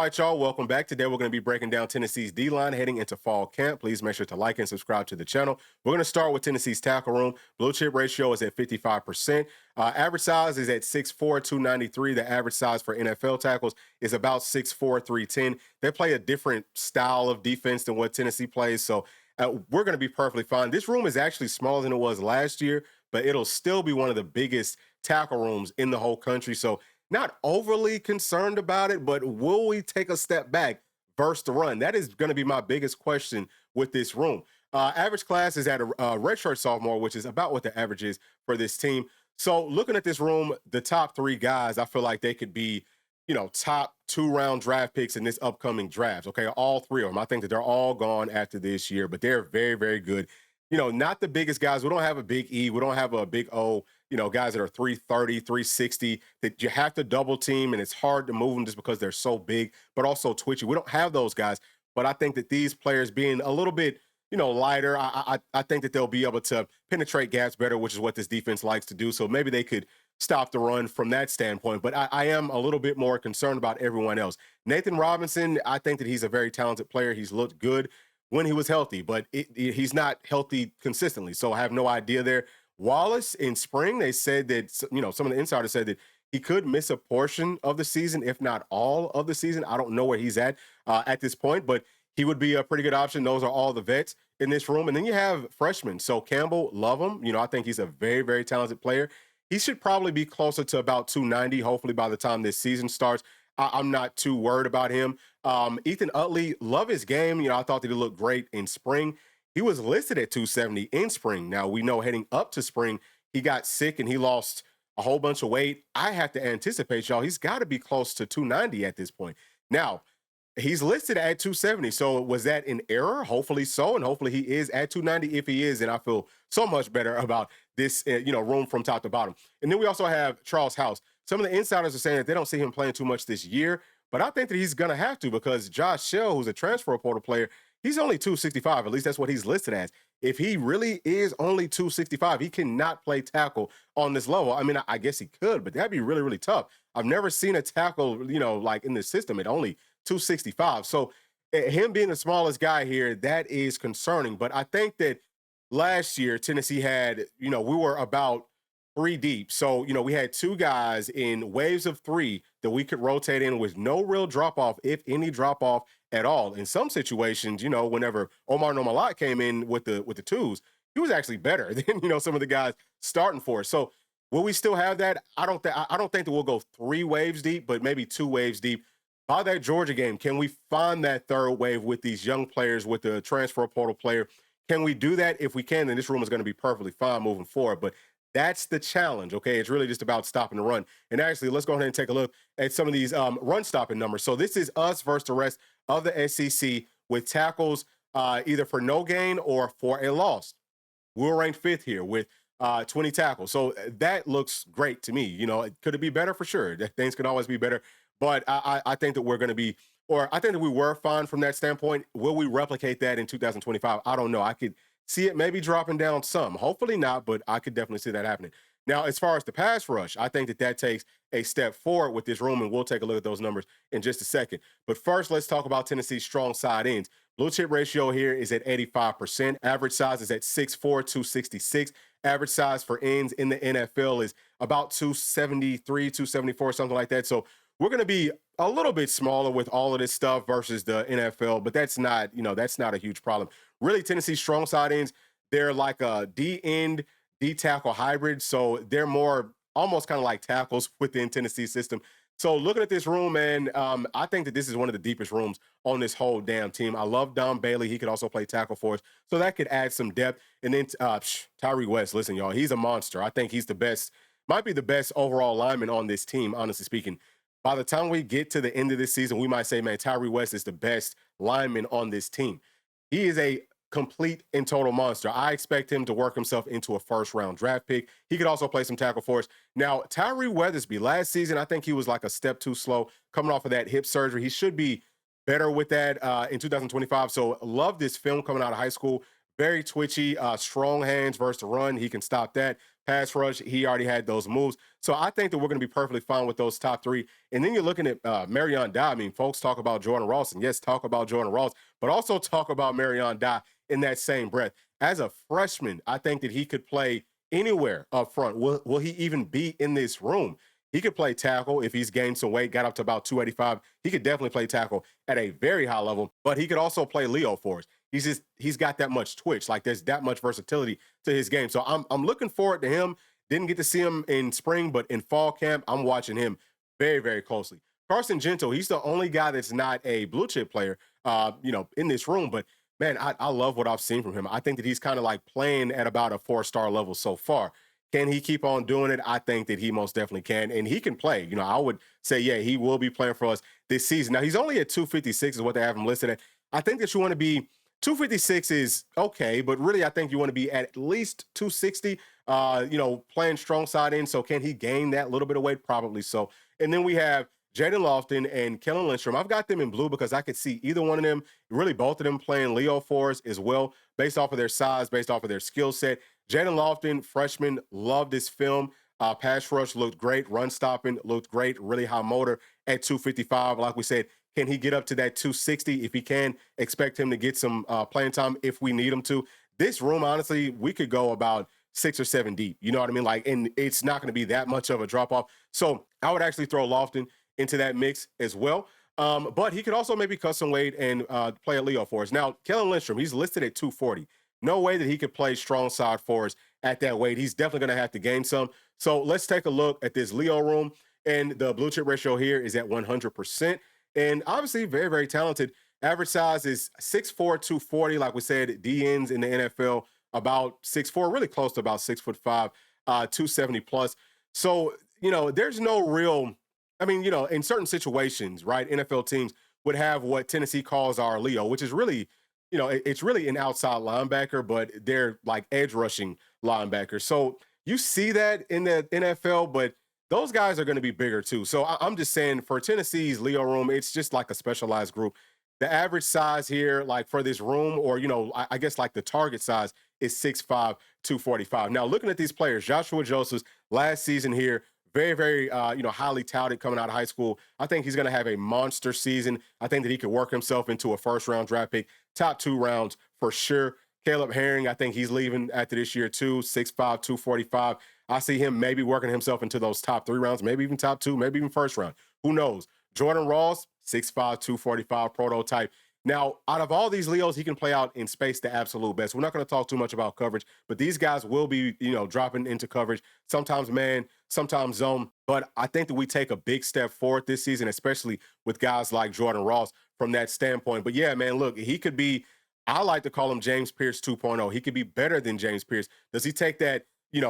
right, y'all, welcome back. Today, we're going to be breaking down Tennessee's D-line heading into fall camp. Please make sure to like and subscribe to the channel. We're going to start with Tennessee's tackle room. Blue chip ratio is at 55%. Average size is at 6'4", 293. The average size for NFL tackles is about 6'4", 310. They play a different style of defense than what Tennessee plays, so we're going to be perfectly fine. This room is actually smaller than it was last year, but it'll still be one of the biggest tackle rooms in the whole country, so not overly concerned about it, but will we take a step back versus the run? That is going to be my biggest question with this room. Average class is at a redshirt sophomore, which is about what the average is for this team. So looking at this room, the top three guys, I feel like they could be, top 2-round draft picks in this upcoming draft. Okay, all three of them. I think that they're all gone after this year, but they're very, very good. Not the biggest guys. We don't have a big E. We don't have a big O. Guys that are 330, 360 that you have to double team, and it's hard to move them just because they're so big, but also twitchy. We don't have those guys, but I think that these players being a little bit, lighter, I think that they'll be able to penetrate gaps better, which is what this defense likes to do. So maybe they could stop the run from that standpoint, but I am a little bit more concerned about everyone else. Nathan Robinson, I think that he's a very talented player. He's looked good when he was healthy, but he's not healthy consistently. So I have no idea there. Wallace in spring, they said that, some of the insiders said that he could miss a portion of the season, if not all of the season. I don't know where he's at this point, but he would be a pretty good option. Those are all the vets in this room. And then you have freshmen. So Campbell, love him. I think he's a very, very talented player. He should probably be closer to about 290, hopefully by the time this season starts. I'm not too worried about him. Ethan Utley, love his game. I thought that he looked great in spring. He was listed at 270 in spring. Now, we know heading up to spring, he got sick and he lost a whole bunch of weight. I have to anticipate, y'all, he's got to be close to 290 at this point. Now, he's listed at 270. So was that an error? Hopefully so. And hopefully he is at 290. If he is, then I feel so much better about this, room from top to bottom. And then we also have Charles House. Some of the insiders are saying that they don't see him playing too much this year, but I think that he's going to have to because Josh Shell, who's a transfer portal player, he's only 265. At least that's what he's listed as. If he really is only 265, he cannot play tackle on this level. I mean, I guess he could, but that'd be really, really tough. I've never seen a tackle, like in the system at only 265. So him being the smallest guy here, that is concerning. But I think that last year, Tennessee had, we were about 3 deep. So, we had 2 guys in waves of 3 that we could rotate in with no real drop off, if any drop off at all. In some situations, whenever Omar Nomalot came in with the 2s, he was actually better than, some of the guys starting for us. So will we still have that? I don't think that we'll go 3 waves deep, but maybe 2 waves deep. By that Georgia game, can we find that third wave with these young players, with the transfer portal player? Can we do that? If we can, then this room is going to be perfectly fine moving forward. But that's the challenge, okay? It's really just about stopping the run. And actually, let's go ahead and take a look at some of these run-stopping numbers. So this is us versus the rest of the SEC with tackles either for no gain or for a loss. We're ranked 5th here with 20 tackles. So that looks great to me. Could it be better? For sure. Things can always be better. But I think that we're going to be, or I think that we were fine from that standpoint. Will we replicate that in 2025? I don't know. I could see it maybe dropping down some. Hopefully not, but I could definitely see that happening. Now, as far as the pass rush, I think that takes a step forward with this room, and we'll take a look at those numbers in just a second. But first, let's talk about Tennessee's strong side ends. Blue chip ratio here is at 85%. Average size is at 6'4", 266. Average size for ends in the NFL is about 273, 274, something like that. So we're going to be a little bit smaller with all of this stuff versus the NFL, but that's not, that's not a huge problem. Really, Tennessee's strong side ends, they're like a D-end, D-tackle hybrid. So they're more almost kind of like tackles within Tennessee's system. So looking at this room, man, I think that this is one of the deepest rooms on this whole damn team. I love Don Bailey. He could also play tackle for us. So that could add some depth. And then Tyree West, listen, y'all, he's a monster. I think he's the best, might be the best overall lineman on this team, honestly speaking. By the time we get to the end of this season, we might say, man, Tyree West is the best lineman on this team. He is a complete and total monster. I expect him to work himself into a first-round draft pick. He could also play some tackle for us. Now, Tyree Weathersby, last season, I think he was like a step too slow coming off of that hip surgery. He should be better with that in 2025. So love this film coming out of high school. very twitchy, strong hands versus the run. He can stop that. Pass rush, he already had those moves. So I think that we're going to be perfectly fine with those top three. And then you're looking at Marion Dye. I mean, folks talk about Jordan Ross, and yes, talk about Jordan Ross, but also talk about Marion Dye in that same breath. As a freshman, I think that he could play anywhere up front. Will he even be in this room? He could play tackle if he's gained some weight, got up to about 285. He could definitely play tackle at a very high level, but he could also play Leo for us. He's got that much twitch. Like there's that much versatility to his game. So I'm looking forward to him. Didn't get to see him in spring, but in fall camp, I'm watching him very, very closely. Carson Gentle, he's the only guy that's not a blue chip player, in this room. But man, I love what I've seen from him. I think that he's kind of like playing at about a 4-star level so far. Can he keep on doing it? I think that he most definitely can, and he can play. I would say, yeah, he will be playing for us this season. Now he's only at 256 is what they have him listed at. I think that you want to be 256 is okay, but really I think you want to be at least 260. Playing strong side in. So can he gain that little bit of weight? Probably so. And then we have Jaden Lofton and Kellen Lindstrom. I've got them in blue because I could see either one of them, really both of them playing Leo for us as well, based off of their size, based off of their skill set. Jaden Lofton, freshman, loved this film. Pass rush looked great. Run stopping looked great. Really high motor at 255. Like we said, can he get up to that 260? If he can, expect him to get some playing time if we need him to. This room, honestly, we could go about 6 or 7 deep. You know what I mean? Like, and it's not going to be that much of a drop off. So I would actually throw Lofton into that mix as well. But he could also maybe cut some weight and play a Leo for us. Now, Kellen Lindstrom, he's listed at 240. No way that he could play strong side for us at that weight. He's definitely going to have to gain some. So let's take a look at this Leo room. And the blue chip ratio here is at 100%. And obviously, very, very talented. Average size is 6'4", 240. Like we said, DNs in the NFL, about 6'4", really close to about 6'5", 270 plus. So, there's no real, in certain situations, right, NFL teams would have what Tennessee calls our Leo, which is really, it's really an outside linebacker, but they're like edge rushing linebackers. So you see that in the NFL, but those guys are going to be bigger too. So I'm just saying for Tennessee's Leo room, it's just like a specialized group. The average size here, like for this room, or, I guess like the target size is 6'5", 245. Now, looking at these players, Joshua Josephs last season here, very, very, highly touted coming out of high school. I think he's going to have a monster season. I think that he could work himself into a first-round draft pick, top 2 rounds for sure. Caleb Herring, I think he's leaving after this year too, 6'5", 245. I see him maybe working himself into those top 3 rounds, maybe even top 2, maybe even first round. Who knows? Jordan Ross, 6'5", 245 prototype. Now, out of all these Leos, he can play out in space the absolute best. We're not going to talk too much about coverage, but these guys will be, dropping into coverage, sometimes man, sometimes zone. But I think that we take a big step forward this season, especially with guys like Jordan Ross from that standpoint. But yeah, man, look, he could be, I like to call him James Pierce 2.0. He could be better than James Pierce. Does he take that,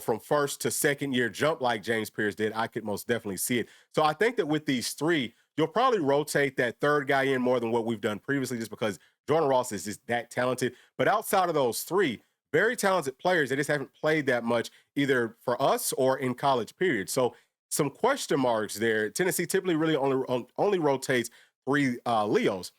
from first to second year jump like James Pierce did? I could most definitely see it. So I think that with these 3, you'll probably rotate that third guy in more than what we've done previously, just because Jordan Ross is just that talented. But outside of those 3, very talented players, they just haven't played that much either for us or in college period. So some question marks there. Tennessee typically really only rotates 3 Leos.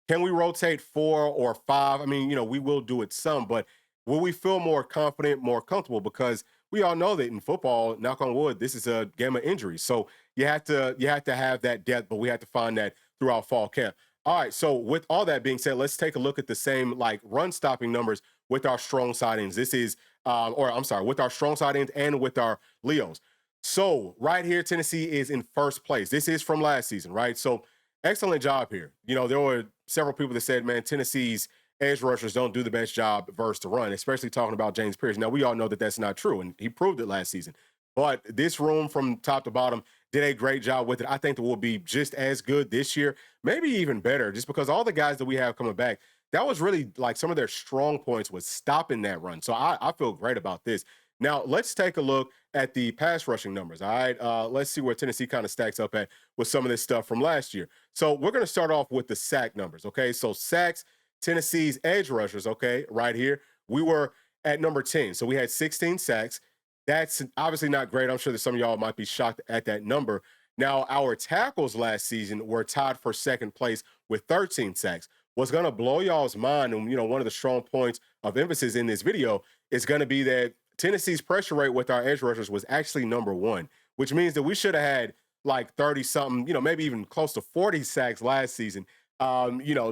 Can we rotate 4 or 5? I mean, we will do it some, but will we feel more confident, more comfortable? Because we all know that in football, knock on wood, this is a game of injuries. So you have to have that depth, but we have to find that throughout fall camp. All right. So with all that being said, let's take a look at the same like run stopping numbers with our strong side ends. This is, with our strong side ends and with our Leos. So right here, Tennessee is in first place. This is from last season, right? So excellent job here. There were several people that said, man, Tennessee's edge rushers don't do the best job versus the run, especially talking about James Pierce. Now, we all know that that's not true, and he proved it last season. But this room from top to bottom did a great job with it. I think that we'll be just as good this year, maybe even better, just because all the guys that we have coming back, that was really like some of their strong points was stopping that run. So I feel great about this. Now, let's take a look at the pass rushing numbers. All right, let's see where Tennessee kind of stacks up at with some of this stuff from last year. So we're going to start off with the sack numbers, okay? So sacks, Tennessee's edge rushers, okay, right here, we were at number 10. So we had 16 sacks. That's obviously not great. I'm sure that some of y'all might be shocked at that number. Now, our tackles last season were tied for second place with 13 sacks. what's going to blow y'all's mind, and one of the strong points of emphasis in this video is going to be that Tennessee's pressure rate with our edge rushers was actually number one, which means that we should have had like 30 something, maybe even close to 40 sacks last season,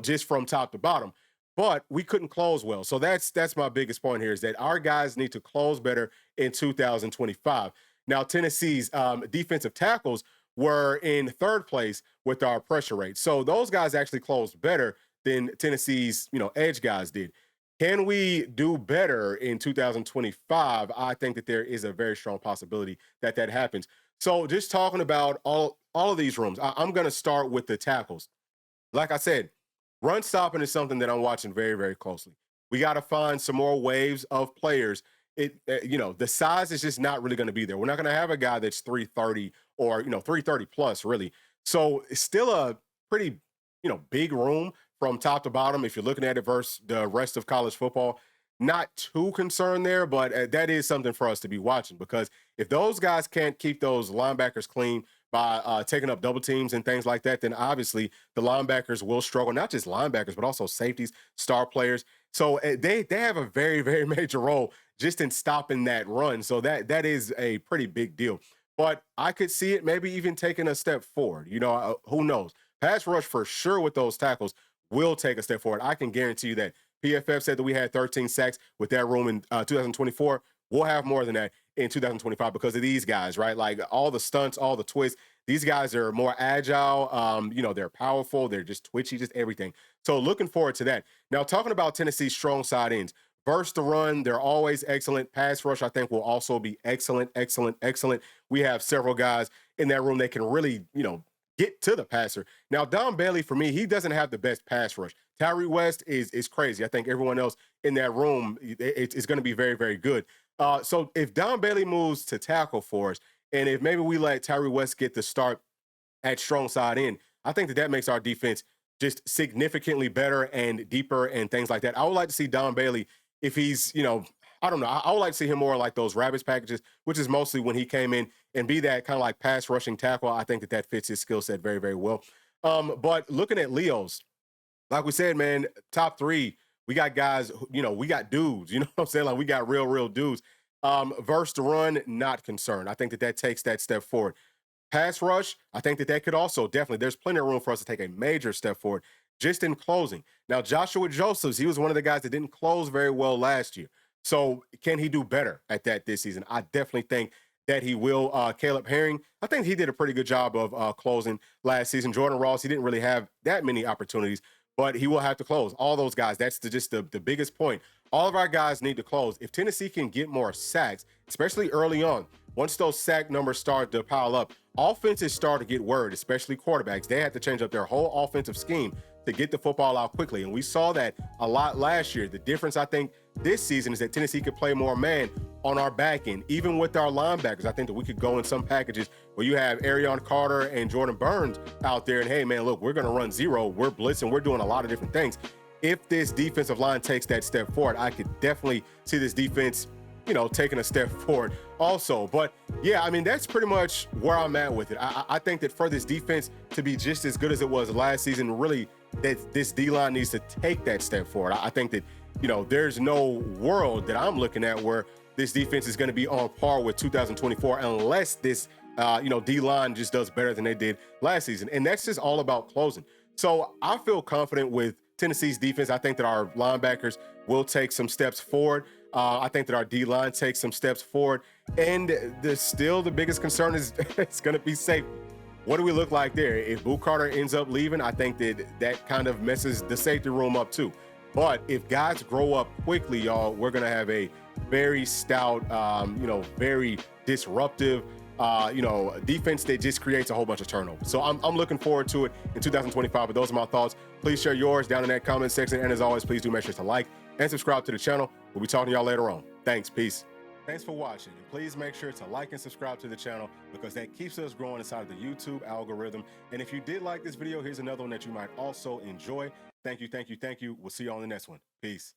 just from top to bottom. But we couldn't close well. So that's my biggest point here, is that our guys need to close better in 2025. Now, Tennessee's defensive tackles were in third place with our pressure rate. So those guys actually closed better than Tennessee's, edge guys did. Can we do better in 2025? I think that there is a very strong possibility that that happens. So just talking about all of these rooms, I'm going to start with the tackles. Like I said, run stopping is something that I'm watching very, very closely. We got to find some more waves of players. The size is just not really going to be there. We're not going to have a guy that's 330 or 330 plus, really. So it's still a pretty big room from top to bottom. If you're looking at it versus the rest of college football, not too concerned there, but that is something for us to be watching, because if those guys can't keep those linebackers clean by taking up double teams and things like that, then obviously the linebackers will struggle. Not just linebackers, but also safeties, star players. So they have a very, very major role just in stopping that run. So that is a pretty big deal. But I could see it maybe even taking a step forward. Who knows? Pass rush for sure with those tackles will take a step forward. I can guarantee you that. PFF said that we had 13 sacks with that room in 2024. We'll have more than that in 2025 because of these guys, right? Like all the stunts, all the twists. These guys are more agile. They're powerful. They're just twitchy, just everything. So looking forward to that. Now, talking about Tennessee's strong side ends. Burst the run, they're always excellent. Pass rush, I think, will also be excellent, excellent, excellent. We have several guys in that room that can really, get to the passer. Now, Don Bailey, for me, he doesn't have the best pass rush. Tyree West is crazy. I think everyone else in that room it's going to be very, very good. So if Don Bailey moves to tackle for us, and if maybe we let Tyree West get the start at strong side end, I think that makes our defense just significantly better and deeper and things like that. I would like to see Don Bailey, if he's, I don't know, I would like to see him more like those Rabbits packages, which is mostly when he came in, and be that kind of like pass rushing tackle. I think that fits his skill set very, very well. But looking at Leo's, like we said, man, top three, we got guys, we got dudes, you know what I'm saying? Like we got real dudes. Versus the run, not concerned. I think that takes that step forward. Pass rush, I think that could also definitely, there's plenty of room for us to take a major step forward just in closing. Now, Joshua Josephs, he was one of the guys that didn't close very well last year. So can he do better at that this season? I definitely think that he will. Caleb Herring, I think he did a pretty good job of closing last season. Jordan Ross, he didn't really have that many opportunities, but he will have to close. All those guys, that's just the biggest point. All of our guys need to close. If Tennessee can get more sacks, especially early on, once those sack numbers start to pile up, offenses start to get worried, especially quarterbacks. They have to change up their whole offensive scheme to get the football out quickly. And we saw that a lot last year. The difference, I think, this season is that Tennessee could play more man on our back end. Even with our linebackers, I think that we could go in some packages where you have Arion Carter and Jordan Burns out there, and hey, man, look, we're going to run zero. We're blitzing. We're doing a lot of different things. If this defensive line takes that step forward, I could definitely see this defense, taking a step forward also. But yeah, I mean, that's pretty much where I'm at with it. I think that for this defense to be just as good as it was last season, really, that this D-line needs to take that step forward. I think that, there's no world that I'm looking at where this defense is going to be on par with 2024 unless this, D-line just does better than they did last season. And that's just all about closing. So I feel confident with Tennessee's defense. I think that our linebackers will take some steps forward. I think that our D-line takes some steps forward. And the biggest concern is it's going to be safety. What do we look like there? If Boo Carter ends up leaving, I think that kind of messes the safety room up too. But if guys grow up quickly, y'all, we're going to have a very stout, very disruptive, defense that just creates a whole bunch of turnover. So I'm looking forward to it in 2025. But those are my thoughts. Please share yours down in that comment section. And as always, please do make sure to like and subscribe to the channel. We'll be talking to y'all later on. Thanks. Peace. Thanks for watching. And please make sure to like and subscribe to the channel because that keeps us growing inside of the YouTube algorithm. And if you did like this video, here's another one that you might also enjoy. Thank you. We'll see you on the next one. Peace.